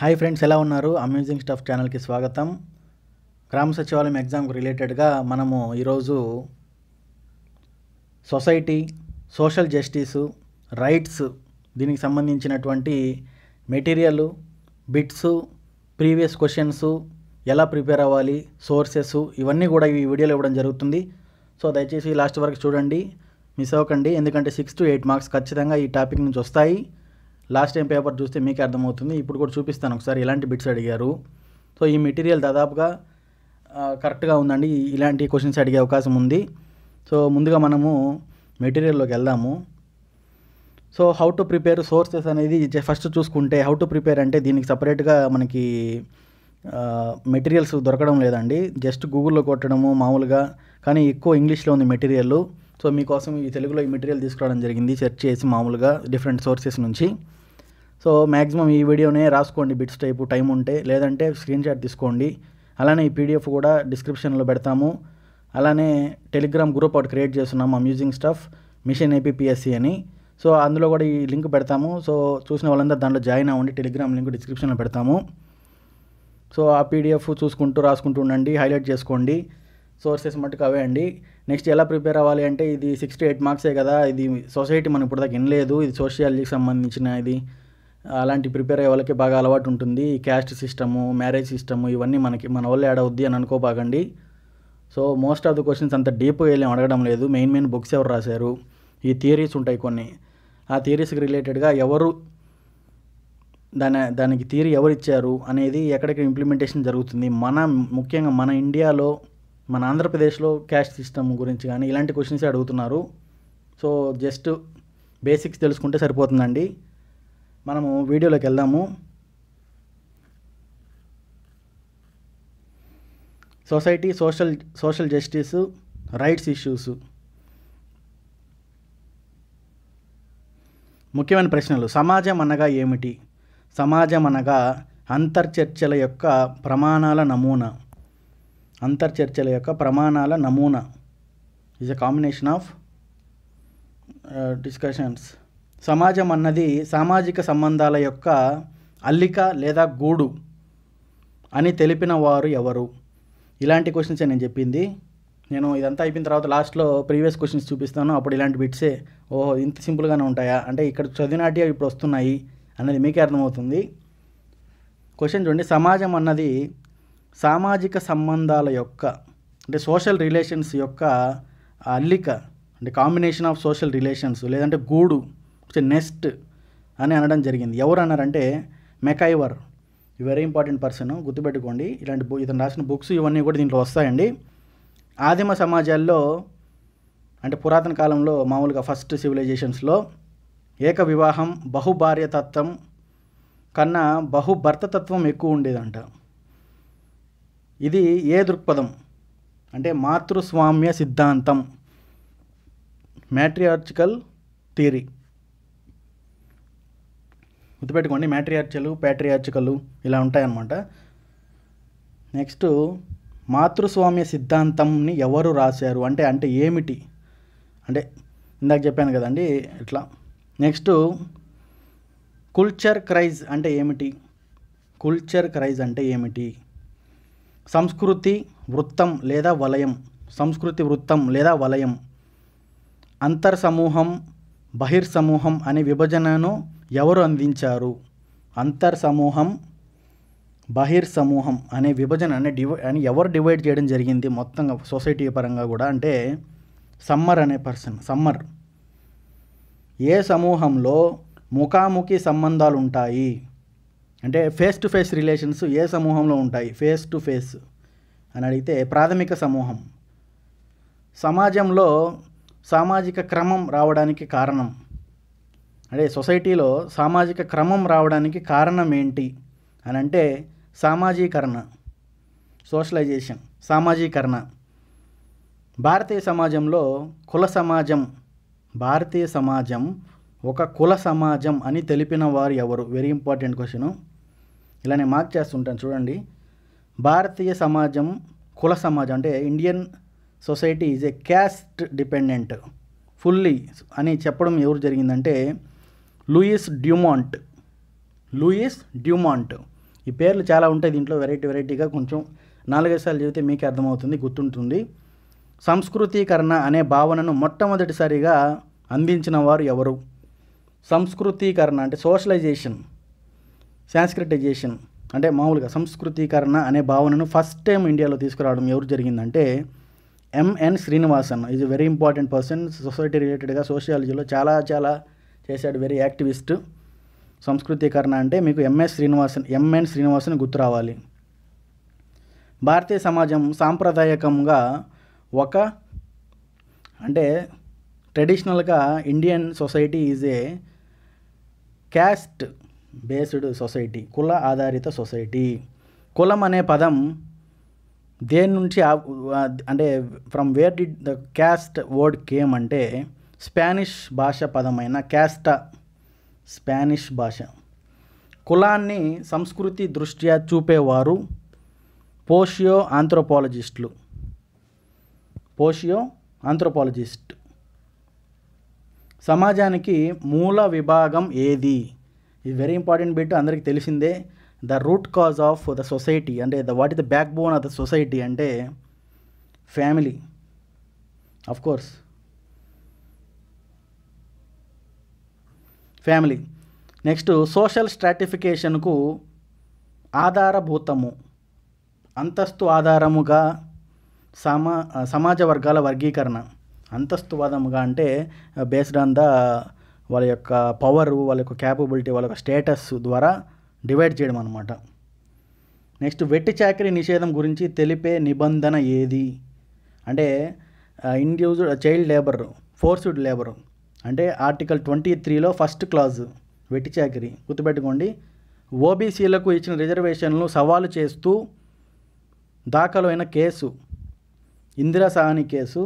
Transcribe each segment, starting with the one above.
Hi friends, ఎలా ఉన్నారు? Amazing stuff ఛానల్కి స్వాగతం. గ్రామ సచివాలయం ఎగ్జామ్కి రిలేటెడ్గా మనము ఈరోజు సొసైటీ, సోషల్ జస్టిసు, రైట్స్ దీనికి సంబంధించినటువంటి మెటీరియల్, బిట్స్, ప్రీవియస్ క్వశ్చన్స్, ఎలా ప్రిపేర్ అవ్వాలి, సోర్సెస్ ఇవన్నీ కూడా ఈ వీడియోలో ఇవ్వడం జరుగుతుంది. సో దయచేసి లాస్ట్ వరకు చూడండి, మిస్ అవ్వకండి. ఎందుకంటే 6 to 8 మార్క్స్ ఖచ్చితంగా ఈ టాపిక్ నుంచి వస్తాయి. లాస్ట్ టైం పేపర్ చూస్తే మీకే అర్థమవుతుంది. ఇప్పుడు కూడా చూపిస్తాను ఒకసారి ఎలాంటి బిట్స్ అడిగారు. సో ఈ మెటీరియల్ దాదాపుగా కరెక్ట్గా ఉందండి. ఇలాంటి క్వశ్చన్స్ అడిగే అవకాశం ఉంది. సో ముందుగా మనము మెటీరియల్లోకి వెళ్దాము. So how to prepare sources అనేది ఫస్ట్ చూసుకుంటే, హౌ టు ప్రిపేర్ అంటే దీనికి సపరేట్గా మనకి మెటీరియల్స్ దొరకడం లేదండి. జస్ట్ గూగుల్లో కొట్టడము మామూలుగా, కానీ ఎక్కువ ఇంగ్లీష్లో ఉంది మెటీరియల్. సో మీకోసం ఈ తెలుగులో ఈ మెటీరియల్ తీసుకురావడం జరిగింది, సెర్చ్ చేసి మామూలుగా డిఫరెంట్ సోర్సెస్ నుంచి. సో మ్యాక్సిమం ఈ వీడియోనే రాసుకోండి బిట్స్ టైపు, టైం ఉంటే, లేదంటే స్క్రీన్ షాట్ తీసుకోండి. అలానే ఈ పీడిఎఫ్ కూడా డిస్క్రిప్షన్లో పెడతాము. అలానే టెలిగ్రామ్ గ్రూప్ ఒకటి క్రియేట్ చేస్తున్నాము, అమ్యూజింగ్ స్టఫ్ మిషన్ ఏపీఎస్సి అని. సో అందులో కూడా ఈ లింక్ పెడతాము. సో చూసిన వాళ్ళందరూ దాంట్లో జాయిన్ అవ్వండి. టెలిగ్రామ్ లింక్ డిస్క్రిప్షన్లో పెడతాము. సో ఆ పీడిఎఫ్ చూసుకుంటూ రాసుకుంటూ ఉండండి, హైలైట్ చేసుకోండి. సోర్సెస్ మట్టుకు అవే అండి. నెక్స్ట్ ఎలా ప్రిపేర్ అవ్వాలి అంటే, ఇది 6 to 8 మార్క్సే కదా, ఇది సొసైటీ మనం ఇప్పుడు దాకా వినలేదు, ఇది సోషియాలజీకి సంబంధించిన ఇది. అలాంటి ప్రిపేర్ అయ్యే వాళ్ళకి బాగా అలవాటు ఉంటుంది. క్యాస్ట్ సిస్టము, మ్యారేజ్ సిస్టము ఇవన్నీ మన వాళ్ళు యాడ్ అవుద్ది అని అనుకోబాగండి. So most of the questions అంత డీప్గా వెళ్ళి అడగడం లేదు. మెయిన్ బుక్స్ ఎవరు రాశారు, ఈ థియరీస్ ఉంటాయి కొన్ని, ఆ థియరీస్కి రిలేటెడ్గా ఎవరు దానికి థియరీ ఎవరు ఇచ్చారు అనేది, ఎక్కడికి ఇంప్లిమెంటేషన్ జరుగుతుంది, ముఖ్యంగా మన ఇండియాలో, మన ఆంధ్రప్రదేశ్లో క్యాస్ట్ సిస్టమ్ గురించి కానీ ఇలాంటి క్వశ్చన్స్ అడుగుతున్నారు. సో జస్ట్ బేసిక్స్ తెలుసుకుంటే సరిపోతుందండి. మనము వీడియోలోకి వెళ్దాము. Society, social justice, rights issues. ముఖ్యమైన ప్రశ్నలు. సమాజం అనగా ఏమిటి? సమాజం అనగా అంతర్చర్చల యొక్క ప్రమాణాల నమూనా. అంతర్చర్చల యొక్క ప్రమాణాల నమూనా is a combination of discussions. సమాజం అన్నది సామాజిక సంబంధాల యొక్క అల్లిక లేదా గూడు అని తెలిపిన వారు ఎవరు? ఇలాంటి క్వశ్చన్సే నేను చెప్పింది. నేను ఇదంతా అయిపోయిన తర్వాత లాస్ట్లో ప్రీవియస్ క్వశ్చన్స్ చూపిస్తాను. అప్పుడు ఇలాంటి బిట్సే, ఓహో ఇంత సింపుల్గానే ఉంటాయా అంటే, ఇక్కడ చదివినాటివి ఇప్పుడు వస్తున్నాయి అనేది మీకే అర్థమవుతుంది. క్వశ్చన్ చూడండి. సమాజం అన్నది సామాజిక సంబంధాల యొక్క, అంటే సోషల్ రిలేషన్స్ యొక్క అల్లిక, అంటే కాంబినేషన్ ఆఫ్ సోషల్ రిలేషన్స్, లేదంటే గూడు, నెస్ట్ అని అనడం జరిగింది. ఎవరు అన్నారంటే మెకైవర్. వెరీ ఇంపార్టెంట్ పర్సన్, గుర్తుపెట్టుకోండి. ఇతను రాసిన బుక్స్ ఇవన్నీ కూడా దీంట్లో వస్తాయండి. ఆదిమ సమాజాల్లో, అంటే పురాతన కాలంలో మామూలుగా ఫస్ట్ సివిలైజేషన్స్లో ఏక వివాహం, బహుభార్యతత్వం కన్నా బహుభర్తతత్వం ఎక్కువ ఉండేదంట. ఇది ఏ దృక్పథం అంటే మాతృస్వామ్య సిద్ధాంతం, మ్యాట్రియార్చికల్ థియరీ. గుర్తుపెట్టుకోండి, మ్యాట్రియార్చలు, ప్యాట్రియార్చికలు ఇలా ఉంటాయన్నమాట. నెక్స్ట్, మాతృస్వామ్య సిద్ధాంతంని ఎవరు రాశారు అంటే ఏమిటి అంటే ఇందాక చెప్పాను కదండి ఇట్లా. నెక్స్ట్, కల్చర్ క్రైజ్ అంటే ఏమిటి? కల్చర్ క్రైజ్ అంటే ఏమిటి? సంస్కృతి వృత్తం లేదా వలయం. సంస్కృతి వృత్తం లేదా వలయం. అంతర్సమూహం, బహిర్సమూహం అనే విభజనను ఎవరు అందించారు? అంతర్సమూహం, బహిర్సమూహం అనే విభజన అని ఎవరు డివైడ్ చేయడం జరిగింది మొత్తంగా సొసైటీ పరంగా కూడా అంటే సమ్మర్ అనే పర్సన్. సమ్మర్. ఏ సమూహంలో ముఖాముఖి సంబంధాలు ఉంటాయి అంటే ఫేస్ టు ఫేస్ రిలేషన్స్ ఏ సమూహంలో ఉంటాయి? ఫేస్ టు ఫేస్ అని అడిగితే ప్రాథమిక సమూహం. సమాజంలో సామాజిక క్రమం రావడానికి కారణం, అంటే సొసైటీలో సామాజిక క్రమం రావడానికి కారణం ఏంటి అని అంటే సామాజీకరణ, సోషలైజేషన్, సామాజీకరణ. భారతీయ సమాజంలో కుల సమాజం, భారతీయ సమాజం ఒక కుల సమాజం అని తెలిపిన వారు ఎవరు? Very important question. ఇలా నేను మార్క్ చేస్తుంటాను చూడండి. భారతీయ సమాజం కుల సమాజం అంటే Indian society is a caste dependent fully అని చెప్పడం ఎవరు జరిగిందంటే లూయిస్ డ్యూమాంట్. ఈ పేర్లు చాలా ఉంటాయి దీంట్లో, వెరైటీగా కొంచెం 4-5 సార్లు చదివితే మీకే అర్థమవుతుంది, గుర్తుంటుంది. సంస్కృతీకరణ అనే భావనను మొట్టమొదటిసారిగా అందించిన వారు ఎవరు? సంస్కృతీకరణ అంటే సోషలైజేషన్, సాంస్క్రిటైజేషన్ అంటే మామూలుగా సంస్కృతీకరణ అనే భావనను ఫస్ట్ టైం ఇండియాలో తీసుకురావడం ఎవరు జరిగిందంటే M N Srinivasan. Is a very important person, society రిలేటెడ్గా సోషియాలజీలో చాలా చేశాడు, వెరీ యాక్టివిస్ట్. సంస్కృతీకరణ అంటే మీకు ఎంఎన్ శ్రీనివాసన్ గుర్తు రావాలి. భారతీయ సమాజం సాంప్రదాయకంగా అంటే ట్రెడిషనల్గా Indian society is a caste based society, కుల ఆధారిత సొసైటీ. కులం అనే పదం దేని నుంచి అంటే from where did the cast word came అంటే స్పానిష్ భాష పదమైన క్యాస్టా, స్పానిష్ భాష. కులాన్ని సంస్కృతి దృష్ట్యా చూపేవారు సోషియో ఆంథ్రోపాలజిస్ట్. సమాజానికి మూల విభాగం ఏది? ఇది వెరీ ఇంపార్టెంట్ బిట్, అందరికీ తెలిసిందే. The root cause of the society అంటే what is the back bone of the society అంటే family, of course family. Next social స్ట్రాటిఫికేషన్కు ఆధారభూతము, అంతస్తు ఆధారముగా సమాజ వర్గాల వర్గీకరణ. అంతస్తువాదముగా అంటే బేస్డ్ ఆన్ ద వాళ్ళ యొక్క పవరు, వాళ్ళ యొక్క క్యాపబిలిటీ, వాళ్ళ యొక్క స్టేటస్ ద్వారా డివైడ్ చేయడం అనమాట. నెక్స్ట్ వెట్టి చాకరీ నిషేధం గురించి తెలిపే నిబంధన ఏది అంటే చైల్డ్ లేబర్, ఫోర్స్డ్ లేబర్ అంటే ఆర్టికల్ 23లో ఫస్ట్ క్లాజ్ వెట్టి చాకరీ. గుర్తుపెట్టుకోండి. ఓబీసీలకు ఇచ్చిన రిజర్వేషన్లను సవాలు చేస్తూ దాఖలు అయిన కేసు ఇందిరా సాహ్ని కేసు.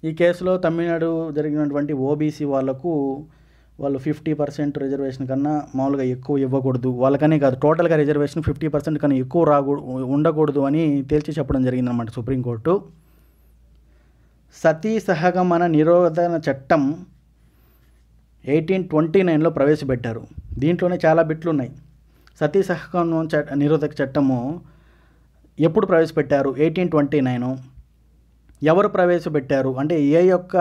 ఈ కేసులో తమిళనాడు జరిగినటువంటి ఓబీసీ వాళ్ళు 50% రిజర్వేషన్ కన్నా మామూలుగా ఎక్కువ ఇవ్వకూడదు, వాళ్ళకనే కాదు టోటల్గా రిజర్వేషన్ 50% కన్నా ఎక్కువ ఉండకూడదు అని తేల్చి చెప్పడం జరిగిందన్నమాట సుప్రీంకోర్టు. సతీ సహగమన నిరోధన చట్టం 1829లో ప్రవేశపెట్టారు. దీంట్లోనే చాలా బిట్లు ఉన్నాయి. సతీ సహగమన నిరోధక చట్టము ఎప్పుడు ప్రవేశపెట్టారు? 1829. ఎవరు ప్రవేశపెట్టారు అంటే ఏ యొక్క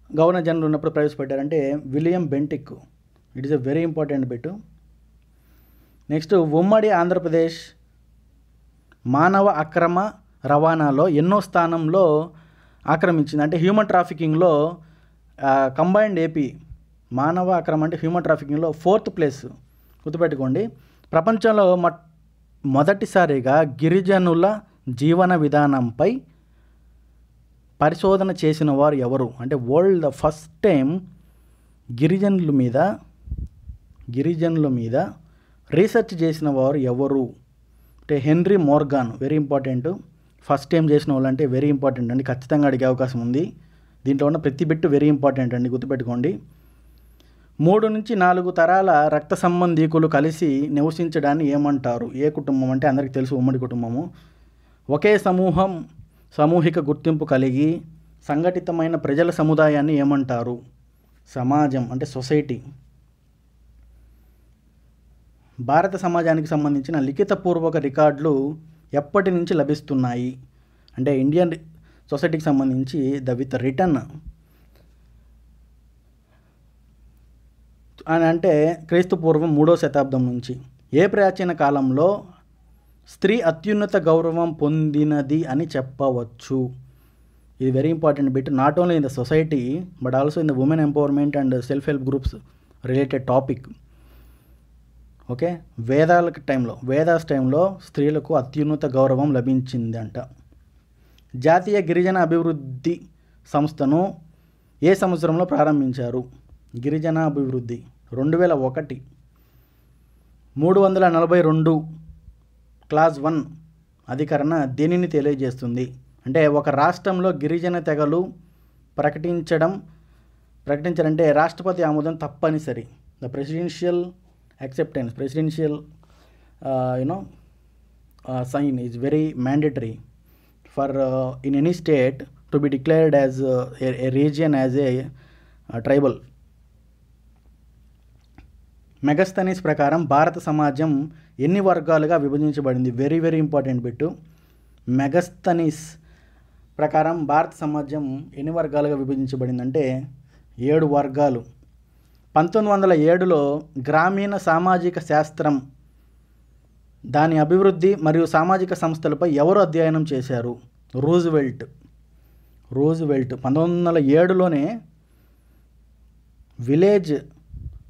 గవర్నర్ జనరల్ ఉన్నప్పుడు ప్రవేశపెట్టారంటే William Bentinck. It is a very important bit. Next ఉమ్మడి ఆంధ్రప్రదేశ్ మానవ అక్రమ రవాణాలో ఎన్నో స్థానంలో ఆక్రమించింది అంటే హ్యూమన్ ట్రాఫికింగ్లో కంబైన్డ్ ఏపీ మానవ అక్రమ అంటే హ్యూమన్ ట్రాఫికింగ్లో 4th ప్లేస్. గుర్తుపెట్టుకోండి. ప్రపంచంలో మొదటిసారిగా గిరిజనుల జీవన విధానంపై పరిశోధన చేసిన వారు ఎవరు అంటే వరల్డ్ ఫస్ట్ టైం గిరిజనుల మీద రీసెర్చ్ చేసిన వారు ఎవరు అంటే henry Morgan. Very important. First time చేసిన వాళ్ళు అంటే వెరీ ఇంపార్టెంట్ అండి, ఖచ్చితంగా అడిగే అవకాశం ఉంది. దీంట్లో ఉన్న ప్రతి బిట్టు వెరీ ఇంపార్టెంట్ అండి, గుర్తుపెట్టుకోండి. 3 నుంచి 4 తరాల రక్త సంబంధీకులు కలిసి నివసించడాన్ని ఏమంటారు? ఏ కుటుంబం అంటే అందరికీ తెలుసు, ఉమ్మడి కుటుంబము. ఒకే సామూహిక గుర్తింపు కలిగి సంఘటితమైన ప్రజల సముదాయాన్ని ఏమంటారు? సమాజం అంటే సొసైటీ. భారత సమాజానికి సంబంధించిన లిఖితపూర్వక రికార్డులు ఎప్పటి నుంచి లభిస్తున్నాయి అంటే ఇండియన్ సొసైటీకి సంబంధించి విత్ రిటర్న్ అని అంటే క్రీస్తు పూర్వం 3వ శతాబ్దం నుంచి. ఏ ప్రాచీన కాలంలో స్త్రీ అత్యున్నత గౌరవం పొందినది అని చెప్పవచ్చు? ఇది very important bit, not only in the society but also in the women empowerment and self help groups related topic. Okay, Vedas టైంలో స్త్రీలకు అత్యున్నత గౌరవం లభించింది అంట. జాతీయ గిరిజన అభివృద్ధి సంస్థను ఏ సంవత్సరంలో ప్రారంభించారు? గిరిజన అభివృద్ధి 2001. 342 క్లాజ్ 1 అధికరణ దేనిని తెలియజేస్తుంది అంటే ఒక రాష్ట్రంలో గిరిజన తెగలు ప్రకటించాలంటే రాష్ట్రపతి ఆమోదం తప్పనిసరి. The presidential acceptance, presidential sign is very mandatory for in any state to be declared as a region as a tribal. Megasthenes ప్రకారం భారత సమాజం ఎన్ని వర్గాలుగా విభజించబడింది? Very very important bit. Megasthenes ప్రకారం భారత సమాజం ఎన్ని వర్గాలుగా విభజించబడిందంటే 7 వర్గాలు. 1907లో గ్రామీణ సామాజిక శాస్త్రం దాని అభివృద్ధి మరియు సామాజిక సంస్థలపై ఎవరు అధ్యయనం చేశారు? రూజ్వెల్ట్ 1907లోనే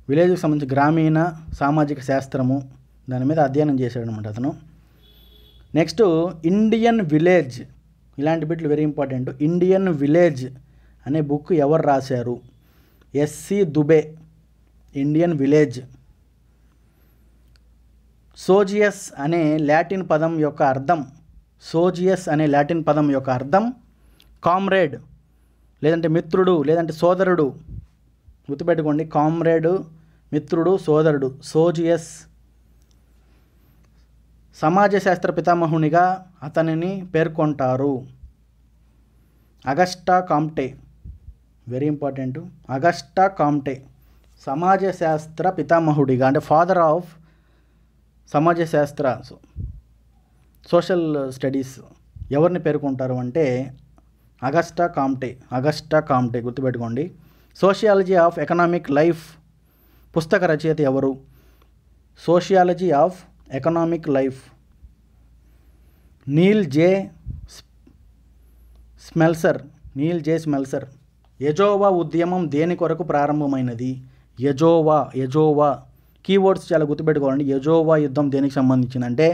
విలేజ్కి సంబంధించి గ్రామీణ సామాజిక శాస్త్రము దాని మీద అధ్యయనం చేశాడు అనమాట అతను. నెక్స్ట్ ఇండియన్ విలేజ్, ఇలాంటి బిట్లు వెరీ ఇంపార్టెంట్. ఇండియన్ విలేజ్ అనే బుక్ ఎవరు రాశారు? ఎస్సి దుబే. Indian village. సోజియస్ అనే లాటిన్ పదం యొక్క అర్థం కామ్రేడ్, లేదంటే మిత్రుడు, లేదంటే సోదరుడు. గుర్తుపెట్టుకోండి, కామ్రేడు, మిత్రుడు, సోదరుడు. సోజియస్. సమాజ శాస్త్ర పితామహునిగా అతనిని పేర్కొంటారు. Auguste Comte. Very important. Auguste Comte సమాజ శాస్త్ర పితామహుడిగా, అంటే ఫాదర్ ఆఫ్ సమాజ శాస్త్ర సోషల్ స్టడీస్ ఎవరిని పేర్కొంటారు అంటే అగస్టా కాంటే. గుర్తుపెట్టుకోండి. సోషియాలజీ ఆఫ్ ఎకనామిక్ లైఫ్ పుస్తక రచయిత ఎవరు? Sociology of economic life Neil J Smelser. యజోవా ఉద్యమం దేని కొరకు ప్రారంభమైనది? యజోవా కీవర్డ్స్ చాలా గుర్తుపెట్టుకోవాలండి. యజోవా యుద్ధం దేనికి సంబంధించిందంటే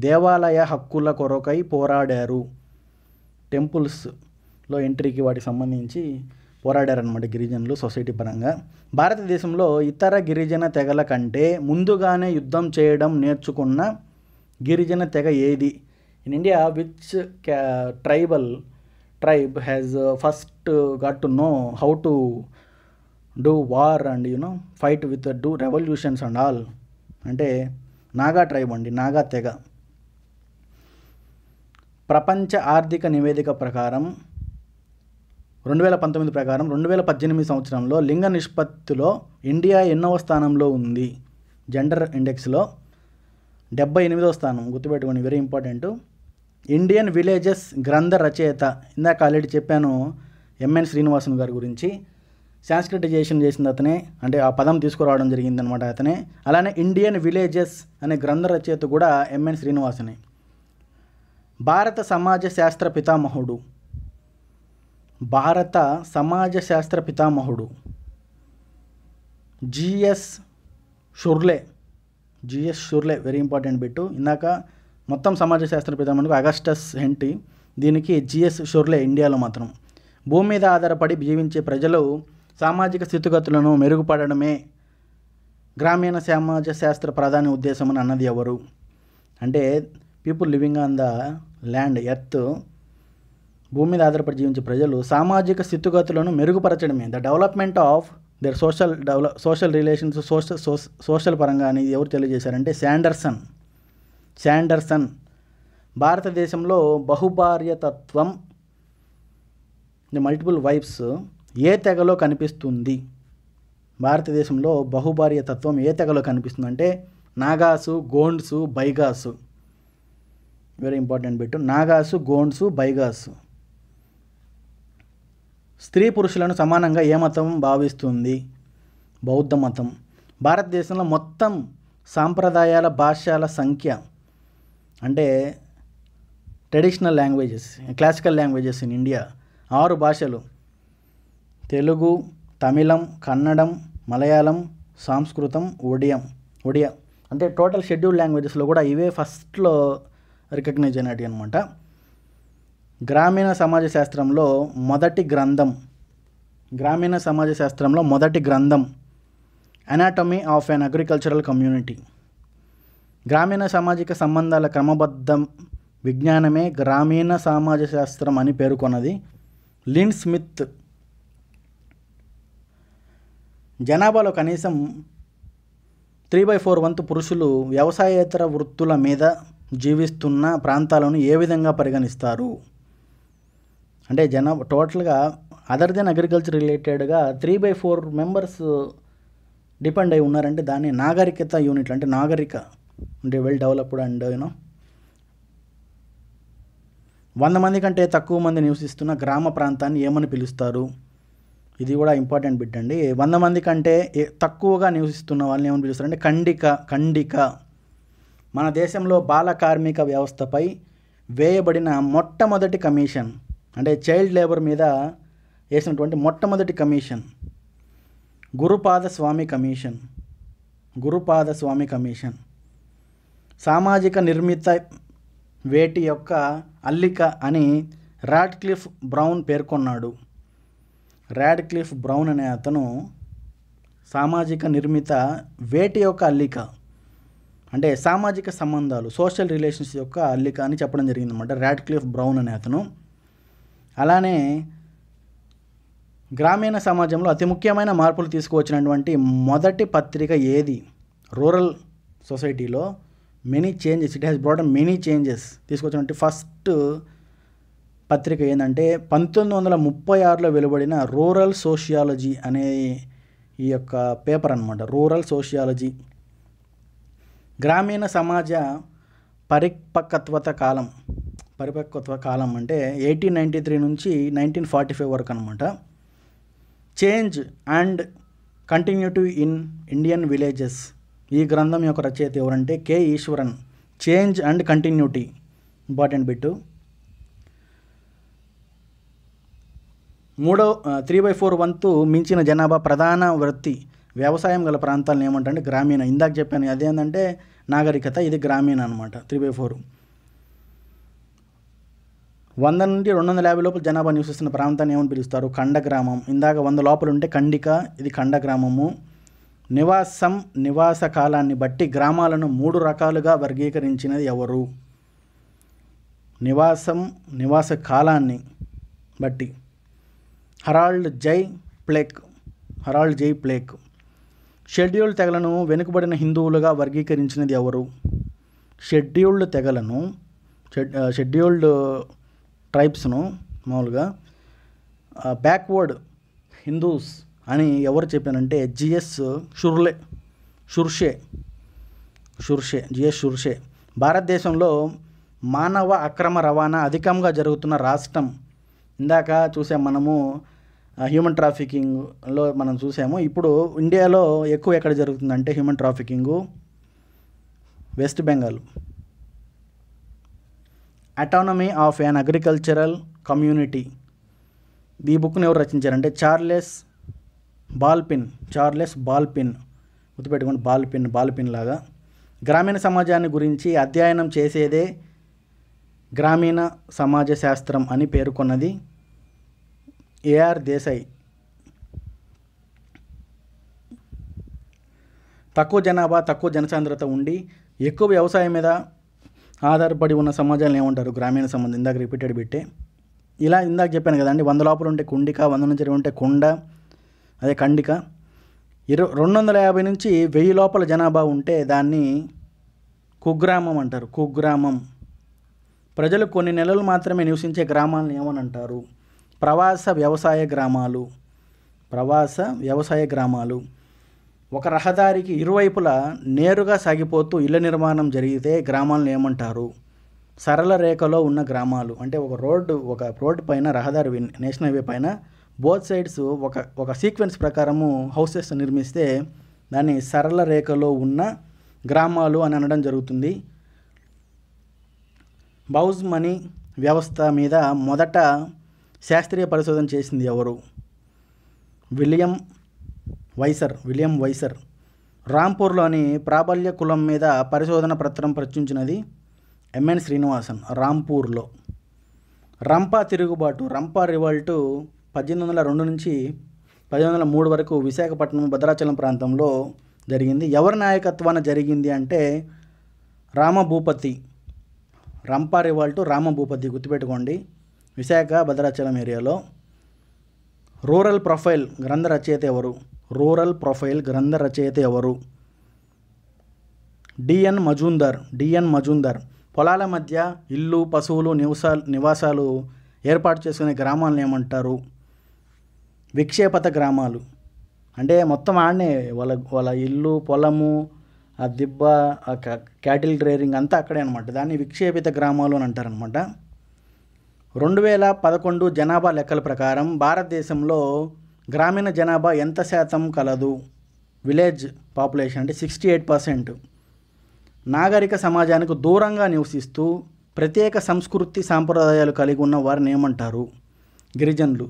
దేవాలయ హక్కుల కొరకై పోరాడారు. టెంపుల్స్లో ఎంట్రీకి వాటికి సంబంధించి పోరాడారనమాట గిరిజనులు సొసైటీ పరంగా. భారతదేశంలో ఇతర గిరిజన తెగల కంటే ముందుగానే యుద్ధం చేయడం నేర్చుకున్న గిరిజన తెగ ఏది? In India which tribe has first got to know how to do war and fight with do revolutions and all అంటే నాగా ట్రైబ్ అండి, నాగా తెగ. ప్రపంచ ఆర్థిక నివేదిక ప్రకారం 2019 ప్రకారం 2018 సంవత్సరంలో లింగ నిష్పత్తిలో ఇండియా ఎన్నవ స్థానంలో ఉంది? జెండర్ ఇండెక్స్లో 78వ స్థానం. గుర్తుపెట్టుకోండి, వెరీ ఇంపార్టెంట్. ఇండియన్ విలేజెస్ గ్రంథ రచయిత ఇందాక ఆల్రెడీ చెప్పాను, ఎంఎన్ శ్రీనివాసన్ గారి గురించి. సాంస్క్రిటైజేషన్ చేసింది అతనే, అంటే ఆ పదం తీసుకురావడం జరిగిందనమాట అతనే. అలానే ఇండియన్ విలేజెస్ అనే గ్రంథ రచయిత కూడా ఎంఎన్ శ్రీనివాసనే. భారత సమాజ శాస్త్ర పితామహుడు G S Ghurye. Very important bit. ఇందాక మొత్తం సమాజ శాస్త్ర పితామహుడు అగస్టస్ హెంటీ, దీనికి జిఎస్ షుర్లే ఇండియాలో మాత్రం. భూమి మీద ఆధారపడి జీవించే ప్రజలు సామాజిక స్థితిగతులను మెరుగుపడడమే గ్రామీణ సమాజ శాస్త్ర ప్రధాన ఉద్దేశం అని అన్నది ఎవరు? అంటే people living on the land earth, భూమి మీద ఆధారపడి జీవించే ప్రజలు సామాజిక స్థితిగతులను మెరుగుపరచడమే, the development of their social relations, social పరంగా అని ఎవరు తెలియజేశారంటే శాండర్సన్. భారతదేశంలో బహుభార్యతత్వం, మల్టిపుల్ వైఫ్స్ ఏ తెగలో కనిపిస్తుంది? భారతదేశంలో బహుభార్యతత్వం ఏ తెగలో కనిపిస్తుంది అంటే Nagas, Gonds, Baigas. Very important bit. Nagas, Gonds, Baigas. స్త్రీ పురుషులను సమానంగా ఏ మతం భావిస్తుంది? బౌద్ధ మతం. భారతదేశంలో మొత్తం సాంప్రదాయాల భాషల సంఖ్య అంటే traditional languages, classical languages in India 6 భాషలు: తెలుగు, తమిళం, కన్నడం, మలయాళం, సంస్కృతం, ఒడియా. అంటే టోటల్ షెడ్యూల్డ్ లాంగ్వేజెస్లో కూడా ఇవే ఫస్ట్లో రికగ్నైజ్ అయినట్టు అనమాట. గ్రామీణ సమాజ శాస్త్రంలో మొదటి గ్రంథం anatomy of an agricultural community. గ్రామీణ సామాజిక సంబంధాల క్రమబద్ధ విజ్ఞానమే గ్రామీణ సమాజ శాస్త్రం అని పేర్కొన్నది లిన్ స్మిత్. జనాభాలో కనీసం 3/4 వంతు పురుషులు వ్యవసాయేతర వృత్తుల మీద జీవిస్తున్న ప్రాంతాలను ఏ విధంగా పరిగణిస్తారు? అంటే టోటల్గా అదర్ దెన్ అగ్రికల్చర్ రిలేటెడ్గా 3/4 మెంబర్స్ డిపెండ్ అయి ఉన్నారంటే దాన్ని నాగరికత యూనిట్లు అంటే అంటే వెల్ డెవలప్డ్ అండ్ 100 మంది కంటే తక్కువ మంది నివసిస్తున్న గ్రామ ప్రాంతాన్ని ఏమని పిలుస్తారు? ఇది కూడా ఇంపార్టెంట్ బిట్ అండి. 100 మంది కంటే తక్కువగా నివసిస్తున్న వాళ్ళని ఏమని పిలుస్తారు అంటే ఖండిక. మన దేశంలో బాల కార్మిక వ్యవస్థపై వేయబడిన మొట్టమొదటి కమిషన్ అంటే చైల్డ్ లేబర్ మీద వేసినటువంటి మొట్టమొదటి కమిషన్ గురుపాద స్వామి కమిషన్. సామాజిక నిర్మిత వేటి యొక్క అల్లిక అని రాడ్క్లిఫ్ బ్రౌన్ పేర్కొన్నాడు. రాడ్క్లిఫ్ బ్రౌన్ అనే అతను సామాజిక నిర్మిత వేటి యొక్క అల్లిక అంటే సామాజిక సంబంధాలు సోషల్ రిలేషన్స్ యొక్క అల్లిక అని చెప్పడం జరిగిందన్నమాట రాడ్క్లిఫ్ బ్రౌన్ అనే అతను. అలానే గ్రామీణ సమాజంలో అతి ముఖ్యమైన మార్పులు తీసుకువచ్చినటువంటి మొదటి పత్రిక ఏది? రూరల్ సొసైటీలో it has brought many changes తీసుకొచ్చినటువంటి ఫస్ట్ పత్రిక ఏంటంటే 1936లో వెలువడిన రూరల్ సోషియాలజీ అనే ఈ యొక్క పేపర్ అన్నమాట. Rural sociology. గ్రామీణ సమాజ పరిపక్వత్వ కాలం అంటే 1893 నుంచి 1945 వరకు అనమాట. Change and continuity in Indian villages. ఈ గ్రంథం యొక్క రచయిత ఎవరంటే K Ishwaran. Change and continuity important bit. 3/4 వంతు మించిన జనాభా ప్రధాన వృత్తి వ్యవసాయం గల ప్రాంతాలను ఏమంటే గ్రామీణ. ఇందాక చెప్పాను అదేంటంటే నాగరికత, ఇది గ్రామీణ అనమాట. 3/4. 100 నుండి 250 లోపల జనాభా నివసిస్తున్న ప్రాంతాన్ని ఏమని పిలుస్తారు? ఖండగ్రామం. ఇందాక 100 లోపల ఉంటే ఖండిక, ఇది ఖండగ్రామము. నివాస కాలాన్ని బట్టి గ్రామాలను 3 రకాలుగా వర్గీకరించినది ఎవరు? నివాస కాలాన్ని బట్టి హరాల్డ్ జై ప్లేక్. షెడ్యూల్డ్ తెగలను వెనుకబడిన హిందువులుగా వర్గీకరించినది ఎవరు? షెడ్యూల్డ్ ట్రైబ్స్ను మామూలుగా బ్యాక్వర్డ్ హిందూస్ అని ఎవరు చెప్పానంటే జిఎస్ షుర్షే. భారతదేశంలో మానవ అక్రమ రవాణా అధికంగా జరుగుతున్న రాష్ట్రం. ఇందాక చూసాం మనము హ్యూమన్ ట్రాఫికింగ్లో మనం చూసాము. ఇప్పుడు ఇండియాలో ఎక్కువ ఎక్కడ జరుగుతుందంటే human trafficking West Bengal. Autonomy of an agricultural community. ఈ బుక్ని ఎవరు రచించారంటే చార్లెస్ బాల్పిన్. గుర్తుపెట్టుకోండి, బాల్పిన్ లాగా. గ్రామీణ సమాజాన్ని గురించి అధ్యయనం చేసేదే గ్రామీణ సమాజ శాస్త్రం అని పేర్కొన్నది ఏఆర్ దేశాయ్. తక్కువ జనాభా, తక్కువ జనసాంద్రత ఉండి ఎక్కువ వ్యవసాయం మీద ఆధారపడి ఉన్న సమాజాలను ఏమంటారు? గ్రామీణ సమాజం. ఇందాక రిపీటెడ్ బిట్టే. ఇలా ఇందాక చెప్పాను కదండి, 100 లోపల ఉంటే కుండిక, 100 నుంచి 20 ఉంటే కుండ, అదే ఖండిక. 250 నుంచి 1000 లోపల జనాభా ఉంటే దాన్ని కుగ్రామం అంటారు. ప్రజలు కొన్ని నెలలు మాత్రమే నివసించే గ్రామాలను ఏమని అంటారు? ప్రవాస వ్యవసాయ గ్రామాలు. ఒక రహదారికి ఇరువైపులా నేరుగా సాగిపోతూ ఇళ్ల నిర్మాణం జరిగితే గ్రామాలను ఏమంటారు? సరళ రేఖలో ఉన్న గ్రామాలు. అంటే ఒక రోడ్డు పైన, రహదారి నేషనల్ హైవే పైన బోత్ సైడ్స్ ఒక సీక్వెన్స్ ప్రకారము హౌసెస్ నిర్మిస్తే దాన్ని సరళ రేఖలో ఉన్న గ్రామాలు అని అనడం జరుగుతుంది. బౌజ్ మనీ వ్యవస్థ మీద మొదట శాస్త్రీయ పరిశోధన చేసింది ఎవరు? William wiser. రాంపూర్లోని ప్రాబల్య కులం మీద పరిశోధన పత్రం ప్రచురించినది ఎంఎన్ శ్రీనివాసన్. రాంపూర్లో. రంపా తిరుగుబాటు, రంపా రివల్టు 1802 నుంచి 1803 వరకు విశాఖపట్నం, భద్రాచలం ప్రాంతంలో జరిగింది. ఎవరి నాయకత్వాన జరిగింది అంటే రామభూపతి. రంపా రివాల్టు రామభూపతి, గుర్తుపెట్టుకోండి. విశాఖ, భద్రాచలం ఏరియాలో. రూరల్ ప్రొఫైల్ గ్రంథ రచయిత ఎవరు? డిఎన్ మజుందార్. పొలాల మధ్య ఇల్లు, పశువులు, నివాసాలు ఏర్పాటు చేసుకునే గ్రామాలను ఏమంటారు? విక్షేపత గ్రామాలు. అంటే మొత్తం ఆడనే వాళ్ళ వాళ్ళ ఇల్లు, పొలము, ఆ దిబ్బ, ఆ క్యాటిల్ రేరింగ్ అంతా అక్కడే అనమాట. దాన్ని విక్షేపిత గ్రామాలు అని అంటారనమాట. 2011 జనాభా లెక్కల ప్రకారం భారతదేశంలో గ్రామీణ జనాభా ఎంత శాతం కలదు? విలేజ్ పాపులేషన్ అంటే 68%. నాగరిక సమాజానికి దూరంగా నివసిస్తూ ప్రత్యేక సంస్కృతి సాంప్రదాయాలు కలిగి ఉన్న వారిని ఏమంటారు? గిరిజనులు.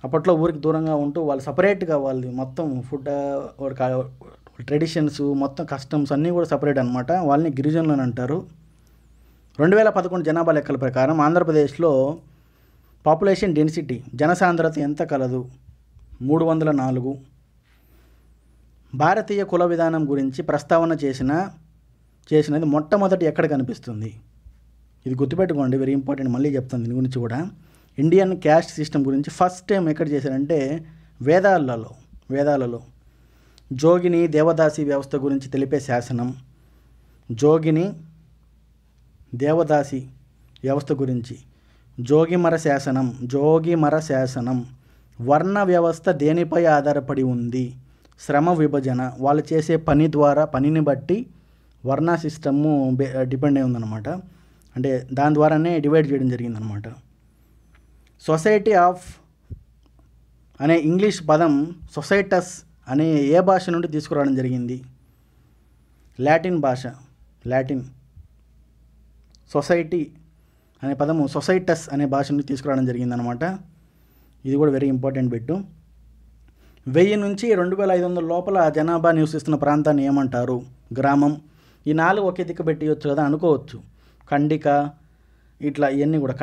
అప్పట్లో ఊరికి దూరంగా ఉంటూ వాళ్ళు సపరేట్గా వాళ్ళది మొత్తం ఫుడ్, ట్రెడిషన్స్, మొత్తం కస్టమ్స్ అన్నీ కూడా సపరేట్ అనమాట. వాళ్ళని గిరిజనులు అని అంటారు. 2011 జనాభా లెక్కల ప్రకారం ఆంధ్రప్రదేశ్లో పాపులేషన్ డెన్సిటీ జనసాంద్రత ఎంత కలదు? 304. భారతీయ కుల విధానం గురించి ప్రస్తావన చేసినది మొట్టమొదటి ఎక్కడ కనిపిస్తుంది? ఇది గుర్తుపెట్టుకోండి, వెరీ ఇంపార్టెంట్. మళ్ళీ చెప్తాను దీని గురించి కూడా. ఇండియన్ క్యాస్ట్ సిస్టమ్ గురించి ఫస్ట్ టైం ఎక్కడ చేశారంటే వేదాలలో జోగిని దేవదాసి వ్యవస్థ గురించి తెలిపే శాసనం, జోగిని దేవదాసి వ్యవస్థ గురించి జోగిమర శాసనం. వర్ణ వ్యవస్థ దేనిపై ఆధారపడి ఉంది? శ్రమ విభజన. వాళ్ళు చేసే పనిని బట్టి వర్ణ సిస్టము డిపెండ్ అయి ఉందన్నమాట. అంటే దాని ద్వారానే డివైడ్ చేయడం జరిగిందనమాట. సొసైటీ ఆఫ్ అనే ఇంగ్లీష్ పదం సొసైటస్ అనే ఏ భాష నుండి తీసుకురావడం జరిగింది? లాటిన్ భాష. సొసైటీ అనే పదము సొసైటస్ అనే భాష నుండి తీసుకురావడం జరిగిందనమాట. ఇది కూడా వెరీ ఇంపార్టెంట్ బిట్టు. 1000 నుంచి 2500 లోపల జనాభా నివసిస్తున్న ప్రాంతాన్ని ఏమంటారు? గ్రామం. ఈ 4 ఒకే దిక్కు పెట్టియొచ్చు కదా అనుకోవచ్చు. ఖండిక ఇట్లా ఇవన్నీ కూడా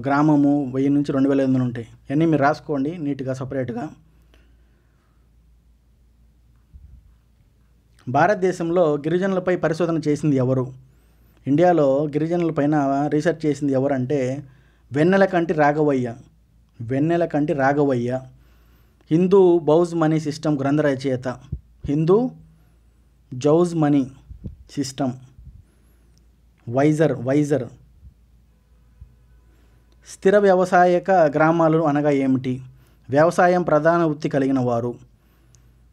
గ్రామము 1000 నుంచి 2500 ఉంటాయి. ఇవన్నీ మీరు రాసుకోండి నీట్గా సపరేట్గా. భారతదేశంలో గిరిజనులపై పరిశోధన చేసింది ఎవరు? ఇండియాలో గిరిజనులపైన రీసెర్చ్ చేసింది ఎవరంటే వెన్నెలకంటి రాఘవయ్య. హిందూ బౌజ్ మనీ సిస్టమ్ గ్రంథ రచయిత. హిందూ జౌజ్ మనీ సిస్టమ్. వైజర్. స్థిర వ్యవసాయక గ్రామాలు అనగా ఏమిటి? వ్యవసాయం ప్రధాన వృత్తి కలిగిన వారు.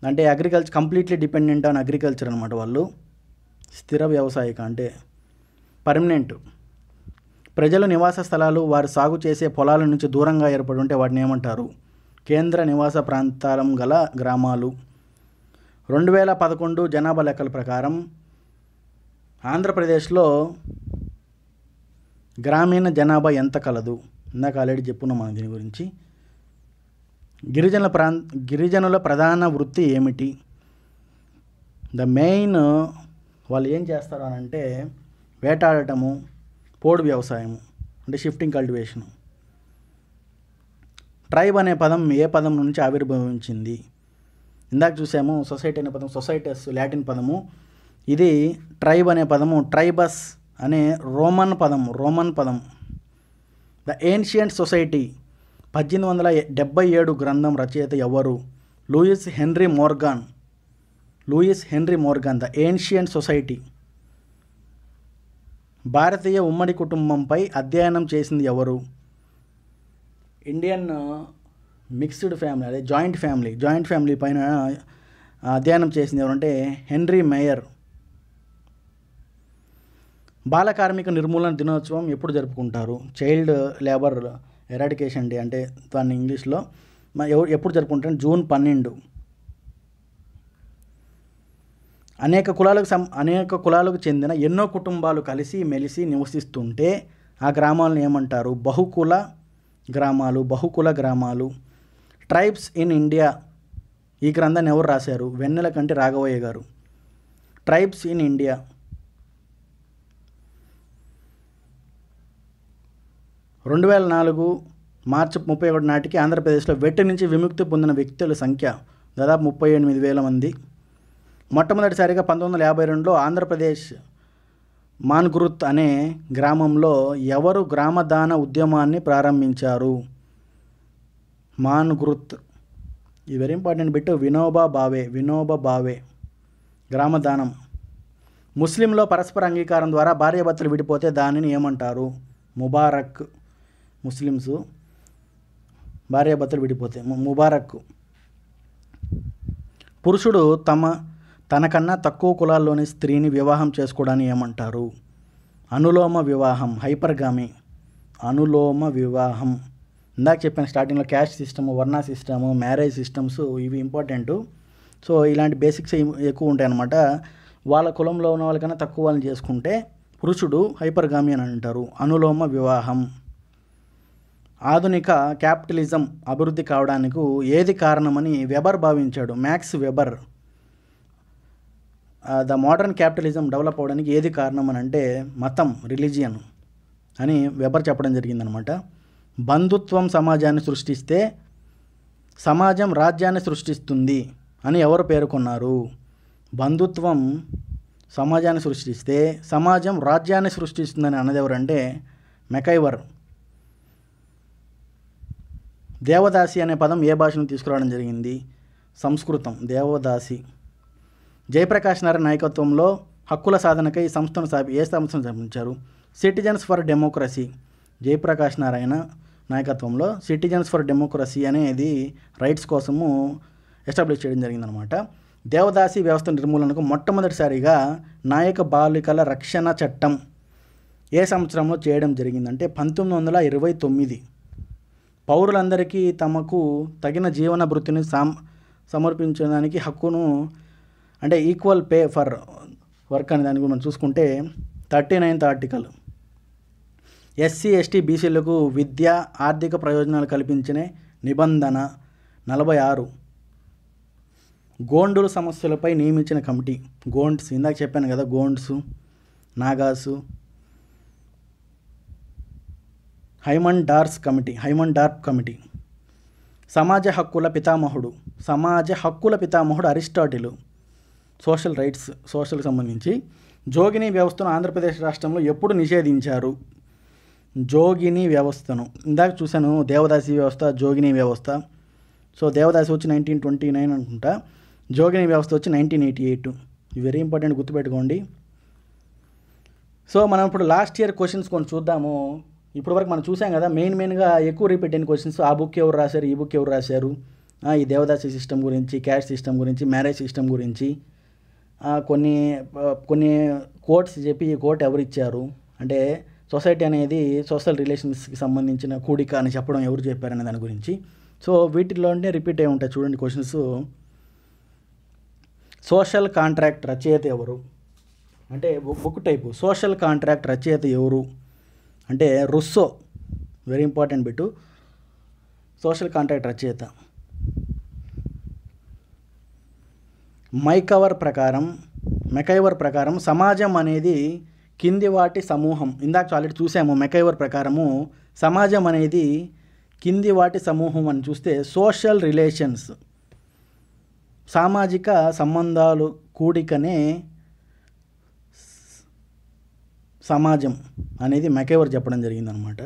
అంటే agriculture, completely dependent on agriculture అనమాట వాళ్ళు. స్థిర వ్యవసాయక అంటే పర్మనెంట్. ప్రజలు నివాస స్థలాలు వారు సాగు చేసే పొలాల నుంచి దూరంగా ఏర్పడి ఉంటే వాటిని ఏమంటారు? కేంద్ర నివాస ప్రాంతాలం గల గ్రామాలు. 2011 జనాభా లెక్కల ప్రకారం ఆంధ్రప్రదేశ్లో గ్రామీణ జనాభా ఎంత కలదు? ఇందాక ఆల్రెడీ చెప్పున్నాం మనం దీని గురించి. గిరిజనుల ప్రధాన వృత్తి ఏమిటి? ద మెయిన్ వాళ్ళు ఏం చేస్తారు అని అంటే వేటాడటము, పోడు వ్యవసాయము అంటే షిఫ్టింగ్ కల్టివేషను. ట్రైబ్ అనే పదం ఏ పదం నుంచి ఆవిర్భవించింది? ఇందాక చూసాము సొసైటీ అనే పదం సొసైటస్ లాటిన్ పదము. ఇది ట్రైబ్ అనే పదము ట్రైబస్ అనే రోమన్ పదం. ద ఏన్షియంట్ సొసైటీ 1877 గ్రంథం రచయిత ఎవరు? Lewis Henry Morgan. The ancient society. భారతీయ ఉమ్మడి కుటుంబంపై అధ్యయనం చేసింది ఎవరు? ఇండియన్ మిక్స్డ్ ఫ్యామిలీ అదే జాయింట్ ఫ్యామిలీ పైన అధ్యయనం చేసింది ఎవరంటే హెన్రీ మేయర్. బాల కార్మిక నిర్మూలన దినోత్సవం ఎప్పుడు జరుపుకుంటారు? చైల్డ్ లేబర్ ఎరాడికేషన్ డే అంటే దాన్ని ఇంగ్లీష్లో ఎప్పుడు జరుపుకుంటారు? జూన్ 12. అనేక కులాలకు చెందిన ఎన్నో కుటుంబాలు కలిసి మెలిసి నివసిస్తుంటే ఆ గ్రామాలను ఏమంటారు? బహుకుల గ్రామాలు. ట్రైబ్స్ ఇన్ ఇండియా ఈ గ్రంథాన్ని ఎవరు రాశారు? వెన్నెలకంటి రాఘవయ్య గారు. Tribes in India. 2004 మార్చి 31 నాటికి ఆంధ్రప్రదేశ్లో వెట్టి నుంచి విముక్తి పొందిన వ్యక్తుల సంఖ్య దాదాపు 38,000 మంది. మొట్టమొదటిసారిగా 1952లో ఆంధ్రప్రదేశ్ మాన్గురుత్ అనే గ్రామంలో ఎవరు గ్రామదాన ఉద్యమాన్ని ప్రారంభించారు? మాన్గురుత్. ఇది very important bit. Vinoba Bhave. గ్రామదానం. ముస్లింలో పరస్పర అంగీకారం ద్వారా భార్యాభర్తలు విడిపోతే దానిని ఏమంటారు? ముబారక్. ముస్లిమ్స్ భార్యాభర్తలు విడిపోతే ముబారక్. పురుషుడు తనకన్నా తక్కువ కులాల్లోని స్త్రీని వివాహం చేసుకోవడాన్ని ఏమంటారు? అనులోమ వివాహం, హైపర్గామి. అనులోమ వివాహం. ఇందాక చెప్పాను స్టార్టింగ్లో క్యాస్ట్ సిస్టము, వర్ణ సిస్టము, మ్యారేజ్ సిస్టమ్స్ ఇవి ఇంపార్టెంటు. సో ఇలాంటి బేసిక్స్ ఎక్కువ ఉంటాయి అన్నమాట. వాళ్ళ కులంలో ఉన్న వాళ్ళకన్నా తక్కువ వాళ్ళని చేసుకుంటే పురుషుడు హైపర్గామి అని అంటారు. అనులోమ వివాహం. ఆధునిక క్యాపిటలిజం అభివృద్ధి కావడానికి ఏది కారణమని వెబర్ భావించాడు? Max weber. The modern capitalism develop అవ్వడానికి ఏది కారణం అని అంటే మతం, రిలీజియన్ అని వెబర్ చెప్పడం జరిగిందనమాట. బంధుత్వం సమాజాన్ని సృష్టిస్తే సమాజం రాజ్యాన్ని సృష్టిస్తుంది అని ఎవరు పేర్కొన్నారు? బంధుత్వం సమాజాన్ని సృష్టిస్తే సమాజం రాజ్యాన్ని సృష్టిస్తుందని అన్నది ఎవరంటే మెకైవర్. దేవదాసి అనే పదం ఏ భాషను తీసుకురావడం జరిగింది? సంస్కృతం. దేవదాసి. జయప్రకాష్ నారాయణ నాయకత్వంలో హక్కుల సాధనకై సంస్థను ఏ సంస్థను స్థాపించారు? Citizens for democracy. Jayaprakash Narayana నాయకత్వంలో సిటిజన్స్ ఫర్ డెమోక్రసీ అనేది రైట్స్ కోసము ఎస్టాబ్లిష్ చేయడం జరిగిందనమాట. దేవదాసి వ్యవస్థ నిర్మూలనకు మొట్టమొదటిసారిగా నాయక బాలికల రక్షణ చట్టం ఏ సంవత్సరంలో చేయడం జరిగిందంటే 1929. పౌరులందరికీ తమకు తగిన జీవన భృతిని సమర్పించడానికి హక్కును, అంటే ఈక్వల్ పే ఫర్ వర్క్ అనే దాని గురించి మనం చూసుకుంటే 39th ఆర్టికల్. ఎస్సీ ఎస్టీ బీసీలకు విద్య ఆర్థిక ప్రయోజనాలు కల్పించిన నిబంధన 46. గోండుల సమస్యలపై నియమించిన కమిటీ. గోండ్స్, ఇందాక చెప్పాను కదా, గోండ్సు, నాగాసు. హైమండ్ డార్ప్ కమిటీ. సమాజ హక్కుల పితామహుడు అరిస్టాటిల్. సోషల్ రైట్స్, సోషల్కి సంబంధించి. జోగిని వ్యవస్థను ఆంధ్రప్రదేశ్ రాష్ట్రంలో ఎప్పుడు నిషేధించారు? జోగిని వ్యవస్థను ఇందాక చూశాను, దేవదాసి వ్యవస్థ, జోగిని వ్యవస్థ. సో దేవదాసి వచ్చి 1929 అనుకుంటా, జోగిని వ్యవస్థ వచ్చి 1988. వెరీ ఇంపార్టెంట్, గుర్తుపెట్టుకోండి. సో మనం ఇప్పుడు లాస్ట్ ఇయర్ క్వశ్చన్స్ కొన్ని చూద్దాము. ఇప్పటి వరకు మనం చూసాం కదా, మెయిన్గా ఎక్కువ రిపీట్ అయిన క్వశ్చన్స్ ఆ బుక్ ఎవరు రాశారు, ఈ బుక్ ఎవరు రాశారు, ఈ దేవదాసి సిస్టమ్ గురించి, క్యాస్ట్ సిస్టమ్ గురించి, మ్యారేజ్ సిస్టమ్ గురించి, కొన్ని కోట్స్ చెప్పి ఈ కోట్ ఎవరు ఇచ్చారు, అంటే సొసైటీ అనేది సోషల్ రిలేషన్స్కి సంబంధించిన కూడిక అని చెప్పడం ఎవరు చెప్పారనే దాని గురించి. సో వీటిలోనే రిపీట్ అయి ఉంటాయి చూడండి క్వశ్చన్స్. సోషల్ కాంట్రాక్ట్ రచయిత ఎవరు అంటే బుక్ టైపు. సోషల్ కాంట్రాక్ట్ రచయిత ఎవరు అంటే Rousseau. Very important bit. Social contract రచయిత. మెకైవర్ ప్రకారం సమాజం అనేది కింది వాటి సమూహం. ఇందాక ఆల్రెడీ చూసాము. మెకైవర్ ప్రకారము సమాజం అనేది కింది వాటి సమూహం అని చూస్తే సోషల్ రిలేషన్స్, సామాజిక సంబంధాలు కూడికనే సమాజం అనేది మెకైవర్ చెప్పడం జరిగిందనమాట.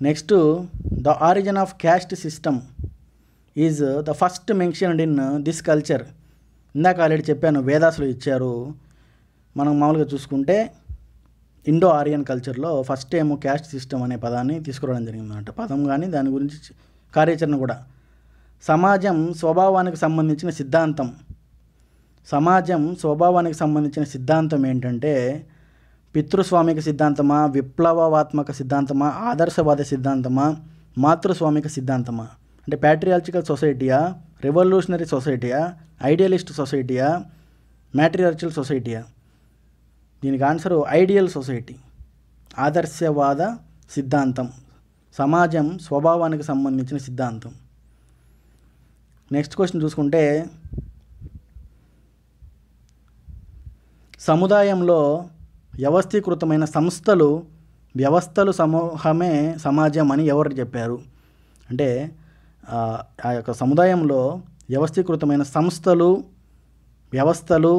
Next, the origin of caste system is the first mentioned in this culture. ఇందాక ఆల్రెడీ చెప్పాను, వేదాసులు ఇచ్చారు. మనం మామూలుగా చూసుకుంటే ఇండో ఆరియన్ కల్చర్లో ఫస్ట్ టైం క్యాస్ట్ సిస్టమ్ అనే పదాన్ని తీసుకురావడం జరిగిందన్నమాట. పదం కానీ దాని గురించి కార్యాచరణ కూడా. సమాజం స్వభావానికి సంబంధించిన సిద్ధాంతం ఏంటంటే పితృస్వామిక సిద్ధాంతమా, విప్లవాత్మక సిద్ధాంతమా, ఆదర్శవాద సిద్ధాంతమా, మాతృస్వామిక సిద్ధాంతమా, అంటే ప్యాట్రియార్చికల్ సొసైటీయా, రెవల్యూషనరీ సొసైటీయా, ఐడియలిస్ట్ సొసైటీయా, మ్యాట్రియార్చికల్ సొసైటీయా? దీనికి ఆన్సరు ఐడియల్ సొసైటీ. ఆదర్శవాద సిద్ధాంతం, సమాజం స్వభావానికి సంబంధించిన సిద్ధాంతం. నెక్స్ట్ క్వశ్చన్ చూసుకుంటే, సముదాయంలో వ్యవస్థీకృతమైన వ్యవస్థలు సమూహమే సమాజం అని ఎవరు చెప్పారు? అంటే ఆ యొక్క సముదాయంలో వ్యవస్థీకృతమైన వ్యవస్థలు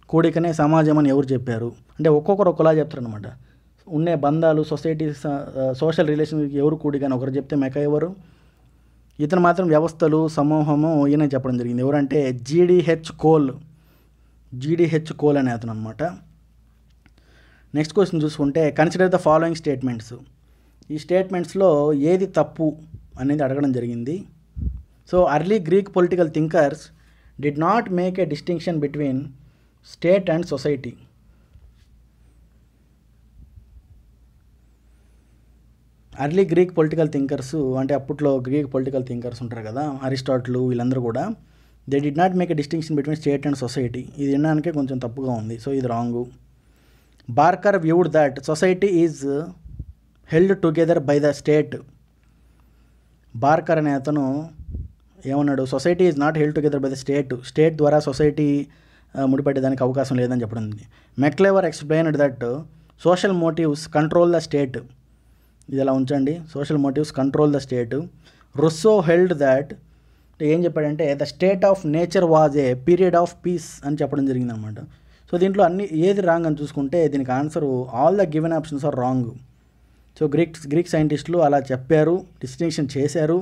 కూడికనే సమాజం అని ఎవరు చెప్పారు? అంటే ఒక్కొక్కరు ఒకలా చెప్తారనమాట. ఉండే బంధాలు, సొసైటీ, సోషల్ రిలేషన్ ఎవరు కూడికని ఒకరు చెప్తే మెకైవరు, ఇతను మాత్రం వ్యవస్థలు సమూహము ఈయన చెప్పడం జరిగింది. ఎవరంటే జీడిహెచ్ కోల్ అనే అతను అనమాట. నెక్స్ట్ క్వశ్చన్ చూసుకుంటే, కన్సిడర్ ద ఫాలోయింగ్ స్టేట్మెంట్స్. ఈ స్టేట్మెంట్స్లో ఏది తప్పు అనేది అడగడం జరిగింది. So early Greek political thinkers did not make a distinction between state and society. Early Greek political thinkers అంటే అప్పట్లో గ్రీక్ పొలిటికల్ థింకర్స్ ఉంటారు కదా, అరిస్టాటిల్ వీళ్ళందరూ కూడా, they did not make a distinction between state and society. ఇది వినడానికే కొంచెం తప్పుగా ఉంది, సో ఇది wrong. Barker viewed that society is held together by the state. Barker అనే అతను ఏమన్నాడు, society is not held together by the state ద్వారా సొసైటీ ముడిపడేదానికి అవకాశం లేదని చెప్పడం. MacIver explained that social motives control the state. ఇది ఎలా ఉంచండి, social motives control the state. Rousseau held that, ఏం చెప్పాడంటే the state of nature was a period of piece అని చెప్పడం జరిగిందనమాట. సో దీంట్లో అన్ని ఏది రాంగ్ అని చూసుకుంటే దీనికి answer all the given options are wrong. So Greek సైంటిస్టులు అలా చెప్పారు, డిస్టింక్షన్ చేశారు,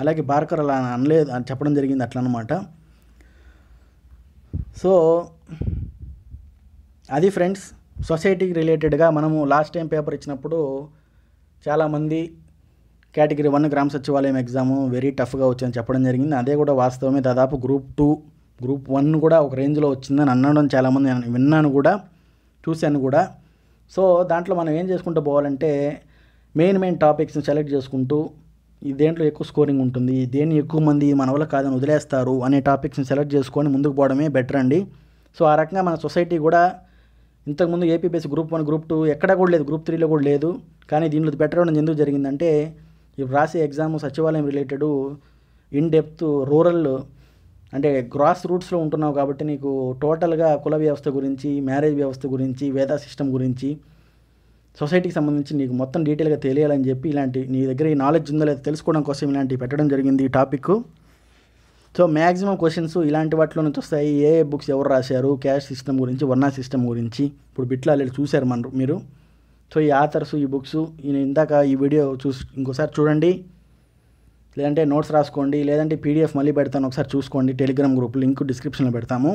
అలాగే బార్కర్ అలా అనలేదు అని చెప్పడం జరిగింది అట్లా అనమాట. సో అది ఫ్రెండ్స్, సొసైటీకి రిలేటెడ్గా మనము లాస్ట్ టైం పేపర్ ఇచ్చినప్పుడు చాలామంది కేటగిరీ 1 గ్రామ సచివాలయం ఎగ్జాము వెరీ టఫ్గా వచ్చిందని చెప్పడం జరిగింది. అదే కూడా వాస్తవమే. దాదాపు గ్రూప్ 2 గ్రూప్ 1 కూడా ఒక రేంజ్లో వచ్చిందని అనడం చాలామంది విన్నాను కూడా, చూశాను కూడా. సో దాంట్లో మనం ఏం చేసుకుంటూ పోవాలంటే మెయిన్ టాపిక్స్ని సెలెక్ట్ చేసుకుంటూ దేంట్లో ఎక్కువ స్కోరింగ్ ఉంటుంది, దేన్ని ఎక్కువ మంది మన వల్ల కాదని వదిలేస్తారు అనే టాపిక్స్ని సెలెక్ట్ చేసుకొని ముందుకు పోవడమే బెటర్ అండి. సో ఆ రకంగా మన సొసైటీ కూడా ఇంతకుముందు ఏపీబీఎస్సీ గ్రూప్ 1 గ్రూప్ 2 ఎక్కడా కూడా లేదు, గ్రూప్ 3లో కూడా లేదు. కానీ దీంట్లో బెటర్ అవడం ఎందుకు జరిగిందంటే ఇప్పుడు రాసే ఎగ్జామ్ సచివాలయం రిలేటెడ్ ఇన్ డెప్త్ రూరల్ అంటే గ్రాస్ రూట్స్లో ఉంటున్నావు కాబట్టి నీకు టోటల్గా కుల వ్యవస్థ గురించి, మ్యారేజ్ వ్యవస్థ గురించి, వేదా సిస్టమ్ గురించి, సొసైటీకి సంబంధించి నీకు మొత్తం డీటెయిల్గా తెలియాలని చెప్పి ఇలాంటి నీ దగ్గర ఈ నాలెడ్జ్ ఉందో లేదో తెలుసుకోవడం కోసం ఇలాంటివి పెట్టడం జరిగింది ఈ టాపిక్. సో మ్యాక్సిమం క్వశ్చన్స్ ఇలాంటి వాటిలో నుంచి వస్తాయి. ఏ బుక్స్ ఎవరు రాశారు, క్యాస్ట్ సిస్టమ్ గురించి, వర్ణ సిస్టమ్ గురించి ఇప్పుడు బిట్లో ఆల్రెడీ చూశారు మీరు. సో ఈ ఆథర్స్, ఈ బుక్స్ ఇందాక ఈ వీడియో ఇంకోసారి చూడండి, లేదంటే నోట్స్ రాసుకోండి, లేదంటే పీడిఎఫ్ మళ్ళీ పెడతాను ఒకసారి చూసుకోండి. టెలిగ్రామ్ గ్రూప్ లింక్ డిస్క్రిప్షన్లో పెడతాము.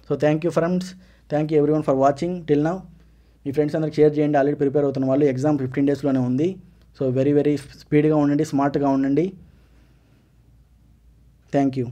So thank you friends, thank you everyone for watching till now. Me friends అందరికి షేర్ చేయండి. ఆల్రెడీ ప్రిపేర్ అవుతున్న వాళ్ళు, ఎగ్జామ్ 15 డేస్లోనే ఉంది. సో వెరీ స్పీడ్గా ఉండండి, స్మార్ట్గా ఉండండి. Thank you.